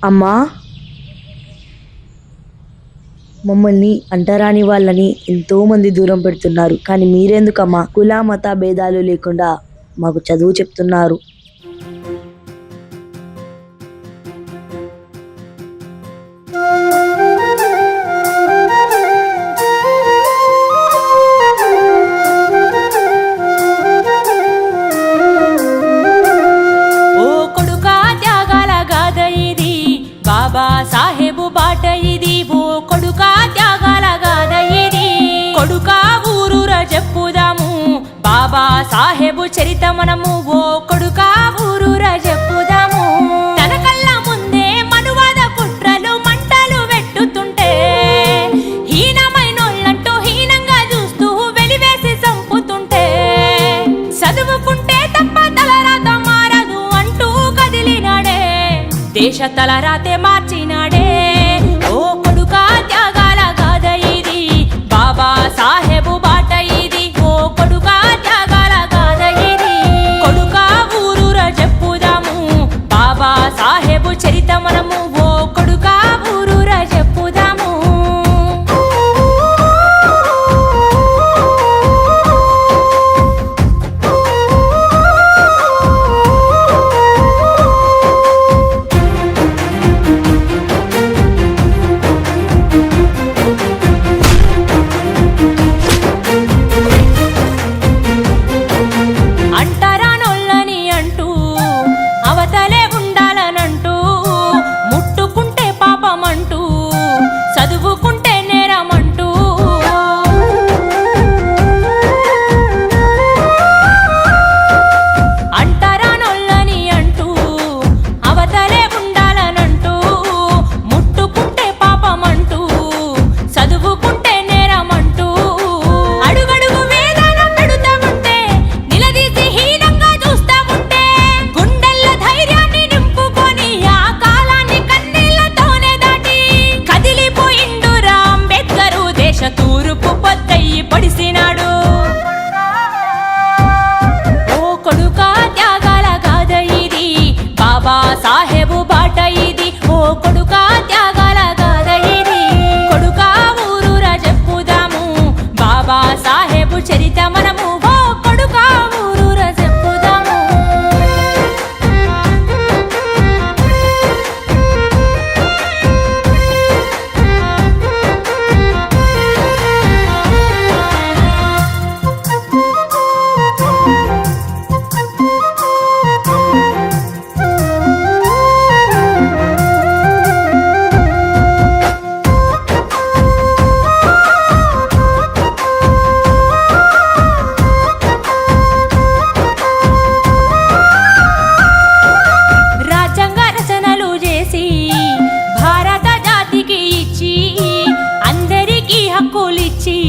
అమ్మా, మమ్మల్ని అంటరాని వాళ్ళని ఎంతోమంది దూరం పెడుతున్నారు. కానీ మీరెందుకమ్మా కుల మత భేదాలు లేకుండా మాకు చదువు చెప్తున్నారు? బాబా సాహెబు బాట ఇది, ఓ కొడుకా త్యాగాల గాథ ఇది. కొడుకా ఊరూర చెప్పుదాము బాబా సాహెబు చరిత మనము, ఓ కొడుకా ఊరూర చెప్పుదాము. తన కళ్ళ ముందే మనువాద కుట్రలు మంటలు వెట్టుతుంటే హీనమైనోళ్ళంటూ హీనంగా చూస్తూ వెలివేసి చంపుతుంటే, చదువుకుంటే తప్ప తలరాత మారదు అంటూ కదిలినాడే, దేశ తలరాతే మార్చినాడే. ఓ కొడుకా త్యాగాల గాథ ఇది, బాబా సాహెబు బాట ఇది, ఓ కొడుకా త్యాగాల గాథ ఇది. కొడుకా ఊరూర చెప్పుదాము బాబా సాహెబు చరిత మనము, ఓ కొడుకా ఊరూర చెప్పుదాము. అంటరానోళ్ళని అంటూ అవతలే ఉండాలనంటూ, ముట్టుకుంటే పాపమంటూ చదువుకుంటే నేరమంటూ, అంటరానోళ్ళని అంటూ అవతలే ఉండాలనంటూ, ముట్టుకుంటే పాపమంటూ చదువుకుంటే నేరమంటూ, అడుగడుగు వేదన పెడుతా ఉంటే నిలదీసి హీనంగా చూస్తా ఉంటే, గుండెల్ల ధైర్యాన్ని నింపుకొని ఆ కాలాన్ని కన్నీళ్లతోనే దాటి కదిలిపోయిండురా అంబేద్కరు, దేశ తూర్పు పొద్దయ్యి పడిసినాడు. ఓ కొడుకా త్యాగాల గాథ ఇది, బాబా సాహెబు బాట ఇది, ఓ కొడుకా త్యాగాల గాథ ఇది. కొడుకా ఊరూర చెప్పుదాము బాబా సాహెబు చరిత మనము, ఓ కొడుకా ఊరూర చెప్పుదాము. రాజ్యాంగ రచనలు చేసి భారత జాతికి ఇచ్చి అందరికీ హక్కులిచ్చి